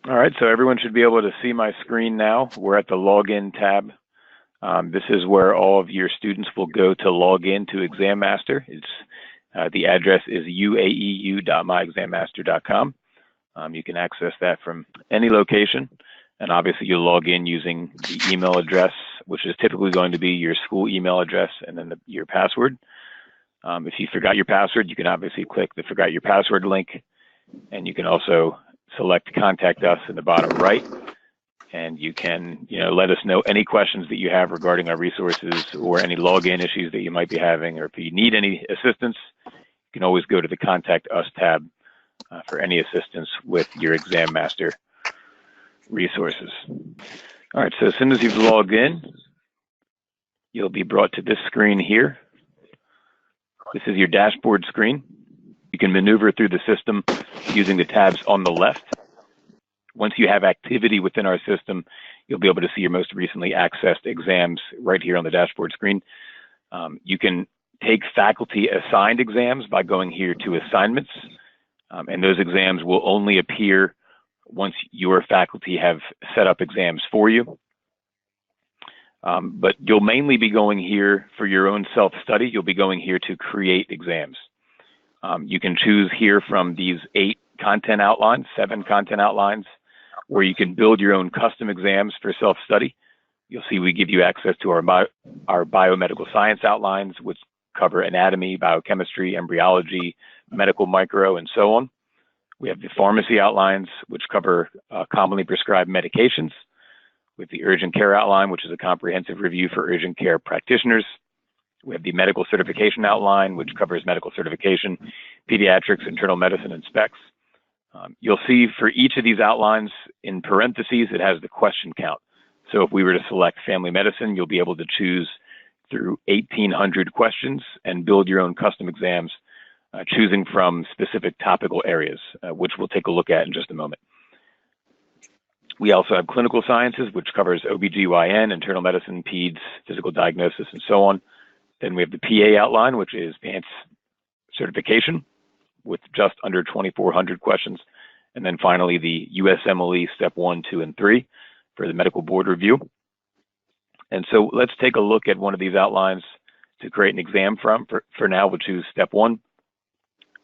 All right, so everyone should be able to see my screen now. We're at the Login tab. This is where all of your students will go to log in to Exam Master. The address is uaeu.myexammaster.com. You can access that from any location, and obviously you'll log in using the email address, which is typically going to be your school email address and then your password. If you forgot your password, you can obviously click the Forgot Your Password link, and you can also select Contact Us in the bottom right, and you can let us know any questions that you have regarding our resources or any login issues that you might be having, or if you need any assistance, you can always go to the Contact Us tab for any assistance with your Exam Master resources. All right, so as soon as you've logged in, you'll be brought to this screen here. This is your dashboard screen. You can maneuver through the system using the tabs on the left. Once you have activity within our system, you'll be able to see your most recently accessed exams right here on the dashboard screen. You can take faculty assigned exams by going here to assignments, and those exams will only appear once your faculty have set up exams for you. But you'll mainly be going here for your own self-study. You'll be going here to create exams. You can choose here from these 7 content outlines, where you can build your own custom exams for self-study. You'll see we give you access to our biomedical science outlines, which cover anatomy, biochemistry, embryology, medical micro, and so on. We have the pharmacy outlines, which cover commonly prescribed medications, with the urgent care outline, which is a comprehensive review for urgent care practitioners. We have the medical certification outline, which covers medical certification, pediatrics, internal medicine, and specs. You'll see for each of these outlines, in parentheses, it has the question count. So if we were to select family medicine, you'll be able to choose through 1,800 questions and build your own custom exams, choosing from specific topical areas, which we'll take a look at in just a moment. We also have clinical sciences, which covers OBGYN, internal medicine, peds, physical diagnosis, and so on. Then we have the PA outline, which is advanced certification, with just under 2,400 questions. And then finally, the USMLE Step 1, 2, and 3 for the medical board review. And so let's take a look at one of these outlines to create an exam from. For now, we'll choose Step 1.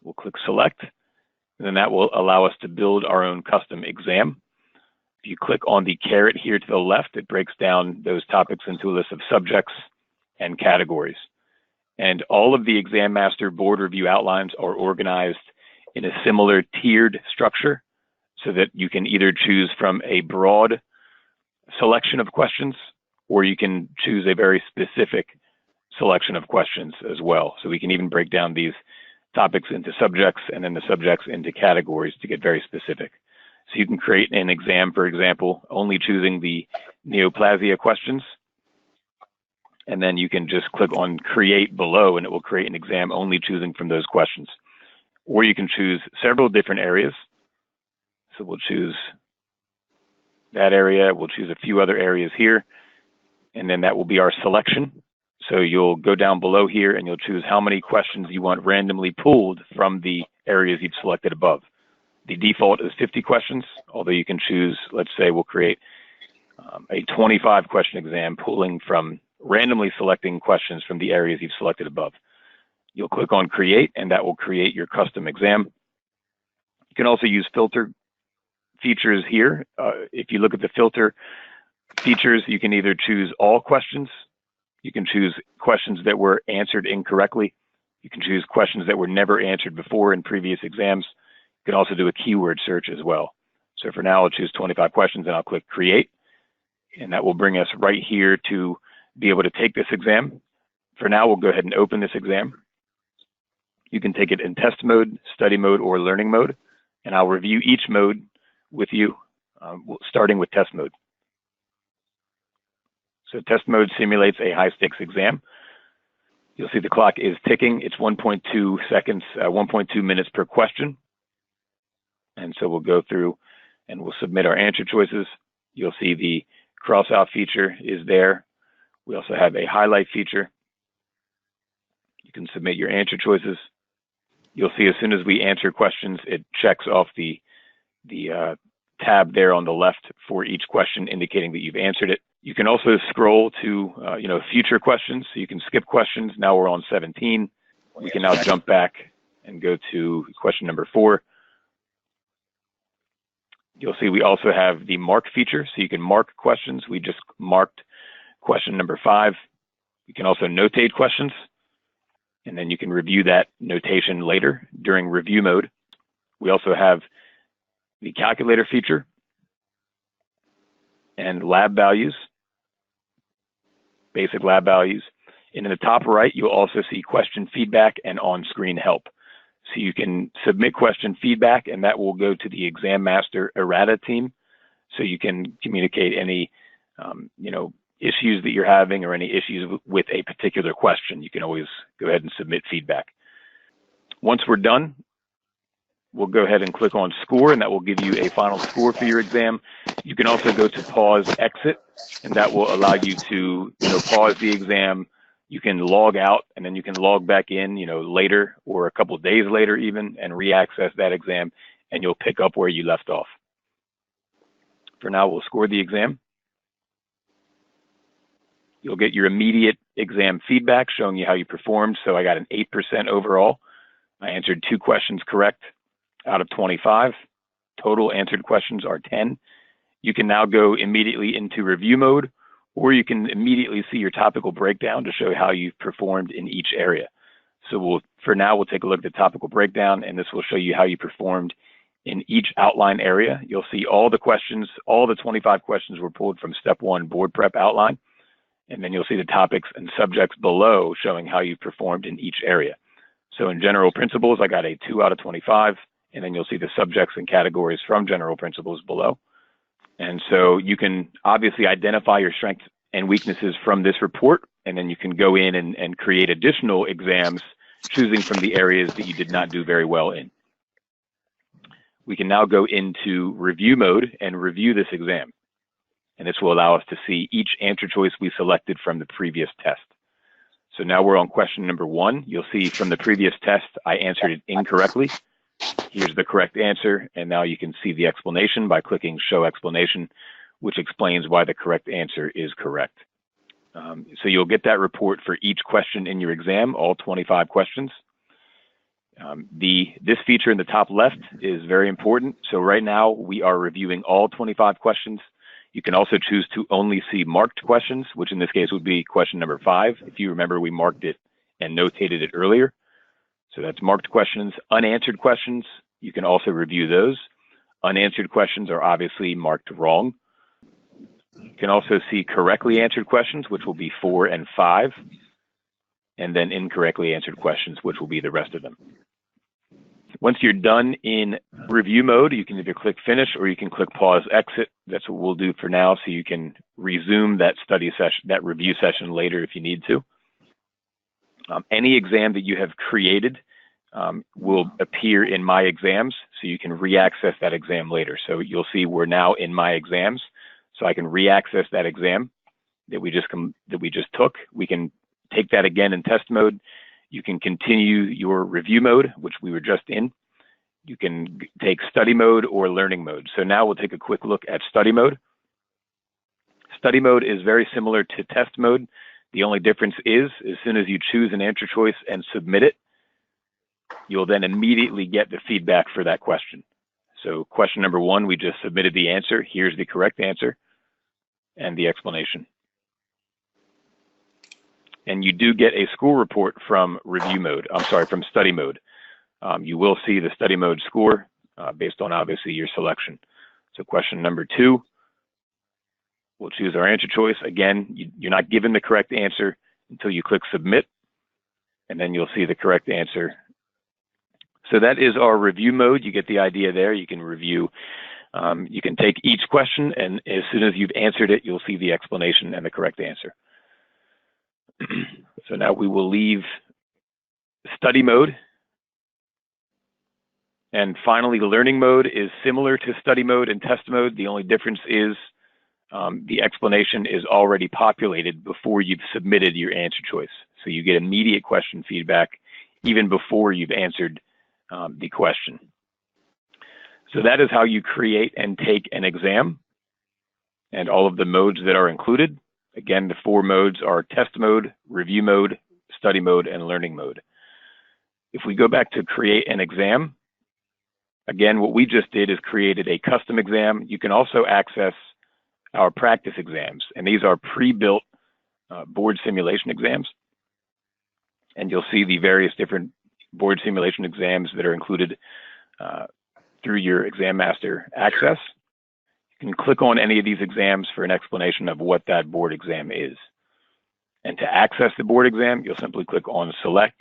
We'll click Select, and then that will allow us to build our own custom exam. If you click on the caret here to the left, it breaks down those topics into a list of subjects and categories. And all of the Exam Master board review outlines are organized in a similar tiered structure, so that you can either choose from a broad selection of questions, or you can choose a very specific selection of questions as well. So we can even break down these topics into subjects and then the subjects into categories to get very specific. So you can create an exam, for example, only choosing the neoplasia questions, and then you can just click on Create below, and it will create an exam only choosing from those questions. Or you can choose several different areas. So we'll choose that area, we'll choose a few other areas here, and then that will be our selection. So you'll go down below here and you'll choose how many questions you want randomly pulled from the areas you've selected above. The default is 50 questions, although you can choose, let's say we'll create a 25 question exam pulling from randomly selecting questions from the areas you've selected above. You'll click on Create, and that will create your custom exam. You can also use filter features here. If you look at the filter features, you can either choose all questions, you can choose questions that were answered incorrectly, you can choose questions that were never answered before in previous exams. You can also do a keyword search as well. So for now, I'll choose 25 questions and I'll click Create, and that will bring us right here to be able to take this exam. For now, we'll go ahead and open this exam. You can take it in test mode, study mode, or learning mode, and I'll review each mode with you, starting with test mode. So test mode simulates a high stakes exam. You'll see the clock is ticking. It's 1.2 seconds, 1.2 minutes per question. And so we'll go through and we'll submit our answer choices. You'll see the cross out feature is there. We also have a highlight feature. You can submit your answer choices. You'll see as soon as we answer questions, it checks off the tab there on the left for each question indicating that you've answered it. You can also scroll to future questions, so you can skip questions. Now we're on 17. We can now jump back and go to question number 4. You'll see we also have the mark feature, so you can mark questions. We just marked question number 5. You can also notate questions, and then you can review that notation later during review mode. We also have the calculator feature and lab values, basic lab values. And in the top right, you'll also see question feedback and on-screen help. So you can submit question feedback, and that will go to the exam master errata team. So you can communicate any, issues that you're having or any issues with a particular question. You can always go ahead and submit feedback. Once we're done, we'll go ahead and click on score, and that will give you a final score for your exam. You can also go to pause exit, and that will allow you to pause the exam. You can log out, and then you can log back in later or a couple of days later even, and re-access that exam, and you'll pick up where you left off. For now, we'll score the exam. You'll get your immediate exam feedback showing you how you performed. So I got an 8% overall. I answered 2 questions correct out of 25. Total answered questions are 10. You can now go immediately into review mode, or you can immediately see your topical breakdown to show how you've performed in each area. So for now, we'll take a look at the topical breakdown, and this will show you how you performed in each outline area. You'll see all the questions, all the 25 questions were pulled from step 1 board prep outline. And then you'll see the topics and subjects below showing how you performed in each area. So in general principles, I got a 2 out of 25, and then you'll see the subjects and categories from general principles below. And so you can obviously identify your strengths and weaknesses from this report, and then you can go in and create additional exams, choosing from the areas that you did not do very well in. We can now go into review mode and review this exam. And this will allow us to see each answer choice we selected from the previous test. So now we're on question number 1. You'll see from the previous test, I answered it incorrectly. Here's the correct answer. And now you can see the explanation by clicking show explanation, which explains why the correct answer is correct. So you'll get that report for each question in your exam, all 25 questions. This feature in the top left is very important. So right now we are reviewing all 25 questions. You can also choose to only see marked questions, which in this case would be question number 5. If you remember, we marked it and notated it earlier. So that's marked questions. Unanswered questions, you can also review those. Unanswered questions are obviously marked wrong. You can also see correctly answered questions, which will be 4 and 5, and then incorrectly answered questions, which will be the rest of them. Once you're done in review mode, you can either click finish or you can click pause exit. That's what we'll do for now, so you can resume that study session, that review session later if you need to. Any exam that you have created will appear in My Exams, so you can re-access that exam later. So you'll see we're now in My Exams, so I can re-access that exam that we just took. We can take that again in test mode. You can continue your review mode, which we were just in. You can take study mode or learning mode. So now we'll take a quick look at study mode. Study mode is very similar to test mode. The only difference is, as soon as you choose an answer choice and submit it, you'll then immediately get the feedback for that question. So question number 1, we just submitted the answer. Here's the correct answer and the explanation. And you do get a school report from review mode. From study mode. You will see the study mode score based on obviously your selection. So question number 2, we'll choose our answer choice. Again, you're not given the correct answer until you click submit, and then you'll see the correct answer. So that is our review mode. You get the idea there. You can review. You can take each question, and as soon as you've answered it, you'll see the explanation and the correct answer. So now we will leave study mode. And finally, learning mode is similar to study mode and test mode. The only difference is the explanation is already populated before you've submitted your answer choice. So you get immediate question feedback even before you've answered the question. So that is how you create and take an exam, and all of the modes that are included. Again, the 4 modes are test mode, review mode, study mode, and learning mode. If we go back to create an exam, again, what we just did is created a custom exam. You can also access our practice exams, and these are pre-built board simulation exams. And you'll see the various different board simulation exams that are included through your Exam Master access. You can click on any of these exams for an explanation of what that board exam is. And to access the board exam, you'll simply click on select,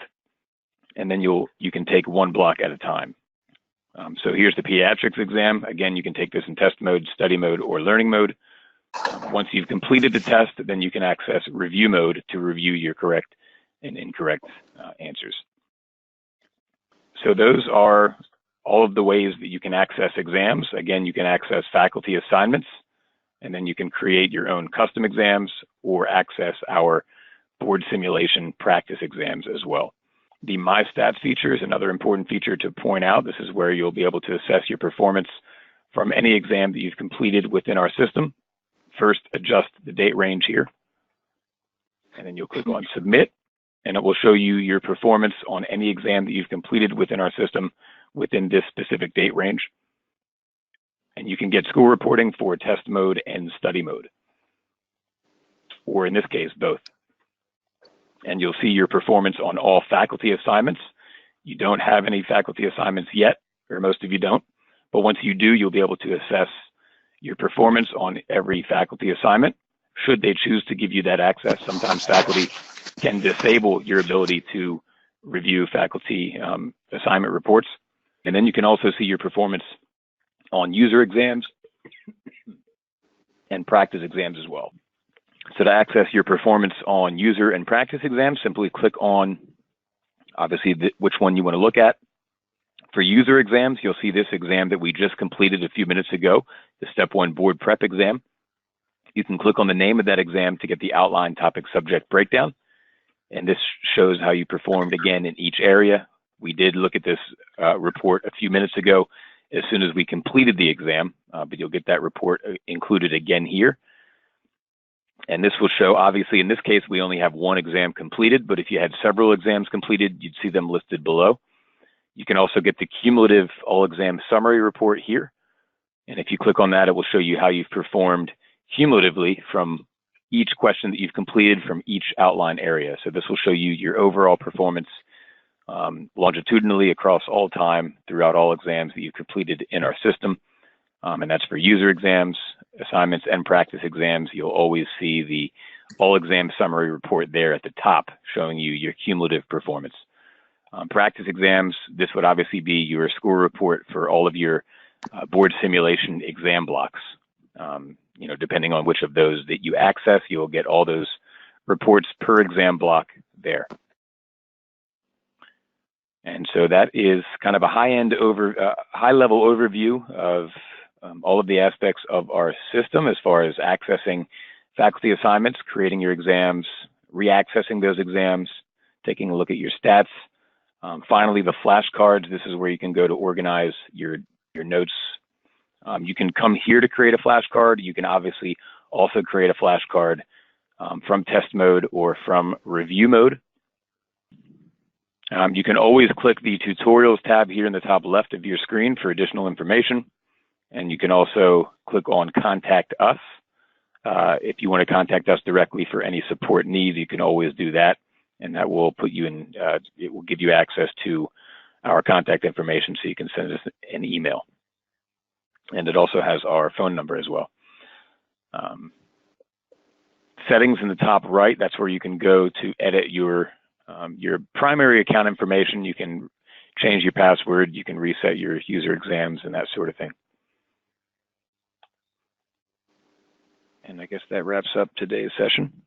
and then you can take 1 block at a time. So here's the pediatrics exam. Again, you can take this in test mode, study mode, or learning mode. Once you've completed the test, then you can access review mode to review your correct and incorrect answers. So those are all of the ways that you can access exams. Again, you can access faculty assignments, and then you can create your own custom exams or access our board simulation practice exams as well. The My Stats feature is another important feature to point out. This is where you'll be able to assess your performance from any exam that you've completed within our system. First, adjust the date range here, and then you'll click on Submit, and it will show you your performance on any exam that you've completed within our system within this specific date range. And you can get school reporting for test mode and study mode, or in this case, both. And you'll see your performance on all faculty assignments. You don't have any faculty assignments yet, or most of you don't, but once you do, you'll be able to assess your performance on every faculty assignment, should they choose to give you that access. Sometimes faculty can disable your ability to review faculty assignment reports. And then you can also see your performance on user exams and practice exams as well. So to access your performance on user and practice exams, simply click on, obviously, which one you want to look at. For user exams, you'll see this exam that we just completed a few minutes ago, the Step 1 Board Prep exam. You can click on the name of that exam to get the outline topic subject breakdown. And this shows how you performed again in each area. We did look at this report a few minutes ago as soon as we completed the exam, but you'll get that report included again here. And this will show, obviously, in this case, we only have 1 exam completed, but if you had several exams completed, you'd see them listed below. You can also get the cumulative all exam summary report here. And if you click on that, it will show you how you've performed cumulatively from each question that you've completed from each outline area. So this will show you your overall performance longitudinally across all time throughout all exams that you've completed in our system. And that's for user exams, assignments, and practice exams. You'll always see the all exam summary report there at the top showing you your cumulative performance. Practice exams, this would obviously be your score report for all of your board simulation exam blocks. You know, depending on which of those that you access, you'll get all those reports per exam block there. And so that is kind of a high-level overview of all of the aspects of our system as far as accessing faculty assignments, creating your exams, re-accessing those exams, taking a look at your stats. Finally, the flashcards. This is where you can go to organize your notes. You can come here to create a flashcard. You can obviously also create a flashcard from test mode or from review mode. You can always click the tutorials tab here in the top left of your screen for additional information. And you can also click on contact us. If you want to contact us directly for any support needs, you can always do that. And that will put you in, it will give you access to our contact information so you can send us an email. And it also has our phone number as well. Settings in the top right, that's where you can go to edit your primary account information. You can change your password, you can reset your user exams and that sort of thing. And I guess that wraps up today's session.